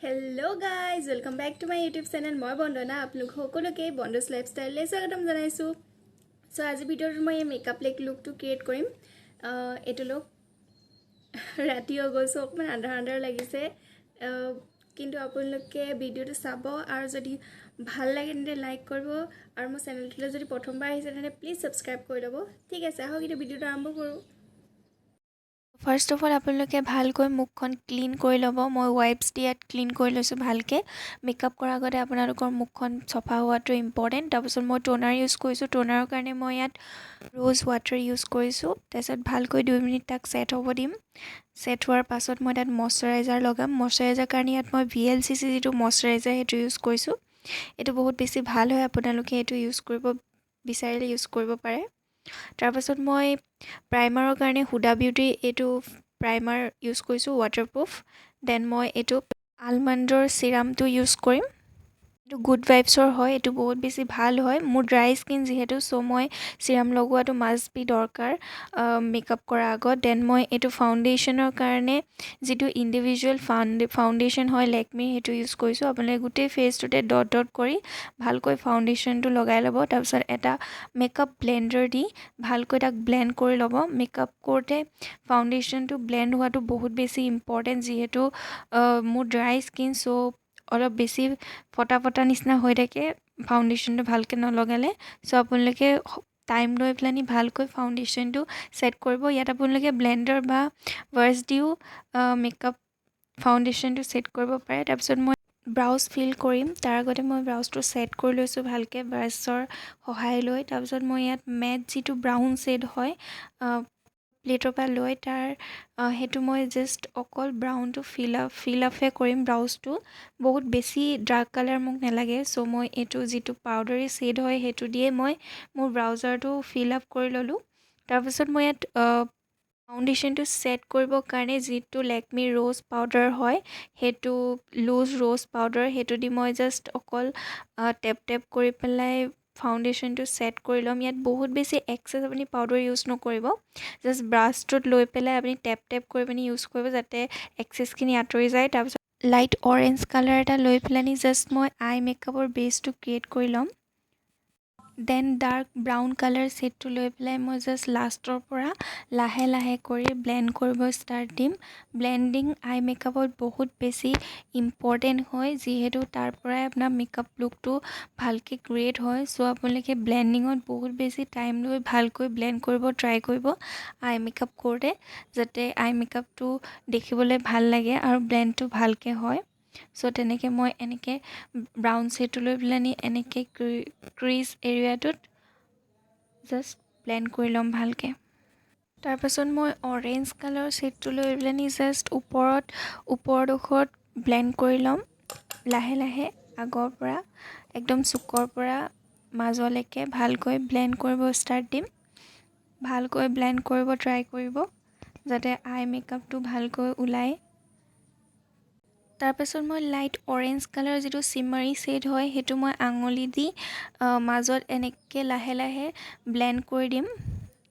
Hello' guys welcome back to my YouTube channel. মই বন্দনা, আপোনালোক সকলোকে বন্দছ লাইফষ্টাইললৈ স্বাগতম জনাইছোঁ। চ' আজি ভিডিঅ'টোত মই এই মেকআপ লুকটো ক্ৰিয়েট কৰিম। এইটো লুক ৰাতি হৈ গ'ল, চ' অকণমান আন্ধাৰ লাগিছে, কিন্তু আপোনালোকে ভিডিঅ'টো চাব আৰু যদি ভাল লাগে তেন্তে লাইক কৰিব আৰু মোৰ চেনেলটোলৈ যদি প্ৰথমবাৰ আহিছে তেন্তে প্লিজ ছাবস্ক্ৰাইব কৰি ল'ব। ঠিক আছে, আহক এতিয়া ভিডিঅ'টো আৰম্ভ কৰোঁ। ফাৰ্ষ্ট অফ অল আপোনালোকে ভালকৈ মুখখন ক্লিন কৰি ল'ব। মই ৱাইপছ দি ইয়াত ক্লিন কৰি লৈছোঁ ভালকৈ। মেকআপ কৰাৰ আগতে আপোনালোকৰ মুখখন চফা হোৱাটো ইম্পৰ্টেণ্ট। তাৰপিছত মই টোনাৰ ইউজ কৰিছোঁ। টোনাৰৰ কাৰণে মই ইয়াত ৰ'জ ৱাটাৰ ইউজ কৰিছোঁ। তাৰপিছত ভালকৈ 2 মিনিট তাক ছেট হ'ব দিম। ছেট হোৱাৰ পাছত মই তাত মইশ্চাৰাইজাৰ লগাম। মইশ্চাৰাইজাৰ কাৰণে ইয়াত মই VLCC যিটো মইশ্চাৰাইজাৰ সেইটো ইউজ কৰিছোঁ। এইটো বহুত বেছি ভাল হয়, আপোনালোকে এইটো ইউজ কৰিব বিচাৰিলে ইউজ কৰিব পাৰে। তাৰপাছত মই প্ৰাইমাৰৰ কাৰণে হুডা বিউটি এইটো প্ৰাইমাৰ ইউজ কৰিছোঁ, ৱাটাৰপ্ৰুফ। দেন মই এইটো আলমণ্ডৰ চিৰামটো ইউজ কৰিম। এইটো গুড ভাইবছৰ হয়, এইটো বহুত বেছি ভাল হয়। মোৰ ড্ৰাই স্কিন যিহেতু, চ' মই চিৰাম লগোৱাটো মাষ্ট বি দৰকাৰ মেকআপ কৰাৰ আগত। দেন মই এইটো ফাউণ্ডেশ্যনৰ কাৰণে যিটো ইণ্ডিভিজুৱেল ফাউণ্ডেশ্যন হয় লেকমিৰ, সেইটো ইউজ কৰিছোঁ। আপোনালোকে গোটেই ফেচটোতে ডট ডট কৰি ভালকৈ ফাউণ্ডেশ্যনটো লগাই ল'ব। তাৰপিছত এটা মেকআপ ব্লেণ্ডাৰ দি ভালকৈ তাক ব্লেণ্ড কৰি ল'ব। মেকআপ কৰোঁতে ফাউণ্ডেশ্যনটো ব্লেণ্ড হোৱাটো বহুত বেছি ইম্পৰ্টেণ্ট, যিহেতু মোৰ ড্ৰাই স্কিন, চ' অলপ বেছি ফটা ফটা নিচিনা হৈ থাকে ফাউণ্ডেশ্যনটো ভালকৈ নলগালে। চ' আপোনালোকে টাইম লৈ পেলানি ভালকৈ ফাউণ্ডেশ্যনটো ছেট কৰিব। ইয়াত আপোনালোকে ব্লেণ্ডাৰ বা ব্ৰাছ দিও মেকআপ ফাউণ্ডেশ্যনটো ছেট কৰিব পাৰে। তাৰপিছত মই ব্ৰাউজ ফিল কৰিম। তাৰ আগতে মই ব্ৰাউজটো ছেট কৰি লৈছোঁ ভালকৈ ব্ৰাছৰ সহায় লৈ। তাৰপিছত মই ইয়াত মেট যিটো ব্ৰাউন শ্বেড হয় প্লেটৰ পৰা লৈ সেইটো মই জাষ্ট অকল ব্ৰাউনটো ফিল আপহে কৰিম। ব্ৰাউজটো বহুত বেছি ডাৰ্ক কালাৰ মোক নালাগে, চ' মই এইটো যিটো পাউডাৰী শ্বেড হয় সেইটো দিয়ে মই মোৰ ব্ৰাউজাৰটো ফিল আপ কৰি ল'লোঁ। তাৰপিছত মই ইয়াত ফাউণ্ডেশ্যনটো ছেট কৰিবৰ কাৰণে যিটো লেকমি ৰ'জ পাউডাৰ হয়, সেইটো লুজ ৰ'জ পাউডাৰ, সেইটো দি মই জাষ্ট অকল টেপ কৰি পেলাই ফাউণ্ডেশ্যনটো ছেট কৰি ল'ম। ইয়াত বহুত বেছি এক্সেছ আপুনি পাউডাৰ ইউজ নকৰিব, জাষ্ট ব্ৰাছটোত লৈ পেলাই আপুনি টেপ কৰি পিনি ইউজ কৰিব, যাতে এক্সেছখিনি আঁতৰি যায়। তাৰপিছত লাইট অৰেঞ্জ কালাৰ এটা লৈ পেলানি জাষ্ট মই আই মেকআপৰ বেছটো ক্ৰিয়েট কৰি ল'ম। দেন ডাৰ্ক ব্ৰাউন কালাৰ শ্বেডটো লৈ পেলাই মই জাষ্ট লাষ্টৰ পৰা লাহে লাহে কৰি ব্লেণ্ড কৰিব ষ্টাৰ্ট দিম। ব্লেণ্ডিং আই মেকআপত বহুত বেছি ইম্পৰ্টেণ্ট হয়, যিহেতু তাৰ পৰাই আপোনাৰ মেকআপ লুকটো ভালকৈ ক্ৰিয়েট হয়। চ' আপোনালোকে ব্লেণ্ডিঙত বহুত বেছি টাইম লৈ ভালকৈ ব্লেণ্ড কৰিব ট্ৰাই কৰিব আই মেকআপ কৰোঁতে, যাতে আই মেকআপটো দেখিবলৈ ভাল লাগে আৰু ব্লেণ্ডটো ভালকৈ হয়। চ' তেনেকৈ মই এনেকৈ ব্ৰাউন শ্বেডটো লৈ পেলানি এনেকৈ ক্ৰিজ এৰিয়াটোত জাষ্ট ব্লেণ্ড কৰি ল'ম ভালকৈ। তাৰপাছত মই অৰেঞ্জ কালাৰ শ্বেডটো লৈ পেলানি জাষ্ট ওপৰডোখৰত ব্লেণ্ড কৰি ল'ম লাহে লাহে, আগৰ পৰা একদম চুকৰ পৰা মাজলৈকে ভালকৈ ব্লেণ্ড কৰিব ষ্টাৰ্ট দিম। ভালকৈ ব্লেণ্ড কৰিব ট্ৰাই কৰিব, যাতে আই মেকআপটো ভালকৈ ওলায়। তাৰপাছত মই লাইট অৰেঞ্জ কালাৰ যিটো চিমাৰী শ্বেড হয়, সেইটো মই আঙুলি দি মাজত এনেকৈ লাহে লাহে ব্লেণ্ড কৰি দিম।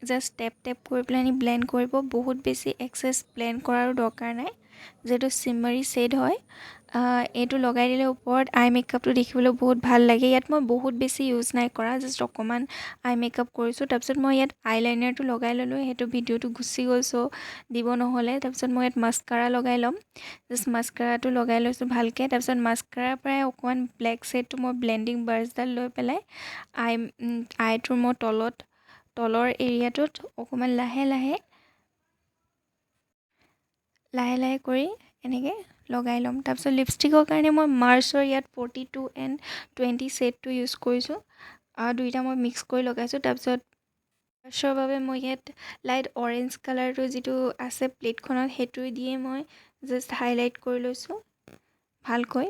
জাষ্ট টেপ কৰি পেলাই ব্লেণ্ড কৰিব, বহুত বেছি এক্সেছ ব্লেণ্ড কৰাৰো দৰকাৰ নাই, যিহেতু চিমাৰী শ্বেড হয়। এইটো লগাই দিলে ওপৰত আই মেকআপটো দেখিবলৈ বহুত ভাল লাগে। ইয়াত মই বহুত বেছি ইউজ নাই কৰা, জাষ্ট অকণমান আই মেকআপ কৰিছোঁ। তাৰপিছত মই ইয়াত আইলাইনাৰটো লগাই ল'লোঁ, সেইটো ভিডিঅ'টো গুচি গ'ল, চ' দিব নহ'লে। তাৰপিছত মই ইয়াত মাস্কাৰা লগাই ল'ম। জাষ্ট মাস্কাৰাটো লগাই লৈছোঁ ভালকৈ। তাৰপিছত মাস্কাৰাৰ পৰাই অকণমান ব্লেক শ্বেডটো মই ব্লেণ্ডিং ব্ৰাছডাল লৈ পেলাই আইটোৰ মই তলৰ এৰিয়াটোত অকণমান লাহে লাহে কৰি এনেকৈ লগাই ল'ম। তাৰপিছত লিপষ্টিকৰ কাৰণে মই মাৰ্চৰ ইয়াত 42 and 20 শ্বেডটো ইউজ কৰিছোঁ, দুইটা মই মিক্স কৰি লগাইছোঁ। তাৰপিছত ব্ৰাছৰ বাবে মই ইয়াত লাইট অৰেঞ্জ কালাৰটো যিটো আছে প্লেটখনত, সেইটো দিয়ে মই জাষ্ট হাইলাইট কৰি লৈছোঁ ভালকৈ।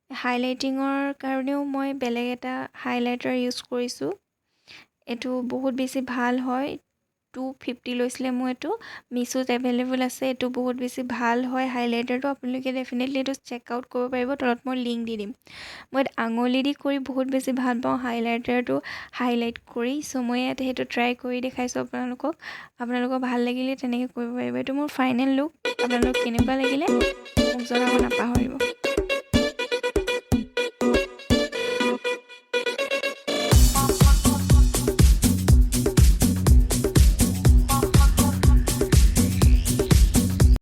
হাইলাইটিঙৰ কাৰণেও মই বেলেগ এটা হাইলাইটাৰ ইউজ কৰিছোঁ, এইটো বহুত বেছি ভাল হয় 250 লৈছিলে মোৰ এইটো মিছোত এভেইলেবল আছে এইটো বহুত বেছি ভাল হয় হাইলাইটাৰটো আপোনালোকে ডেফিনেটলি এইটো চেক আউট কৰিব পাৰিব তলত মই লিংক দি দিম মই আঙুলি দি কৰি বহুত বেছি ভাল পাওঁ হাইলাইটাৰটো হাইলাইট কৰি চ' মই ইয়াতে সেইটো ট্ৰাই কৰি দেখাইছোঁ আপোনালোকক ভাল লাগিলে তেনেকৈ কৰিব পাৰিব এইটো মোৰ ফাইনেল লুক আপোনালোক কেনেকুৱা লাগিলে মোক জনাব নাপাহৰিব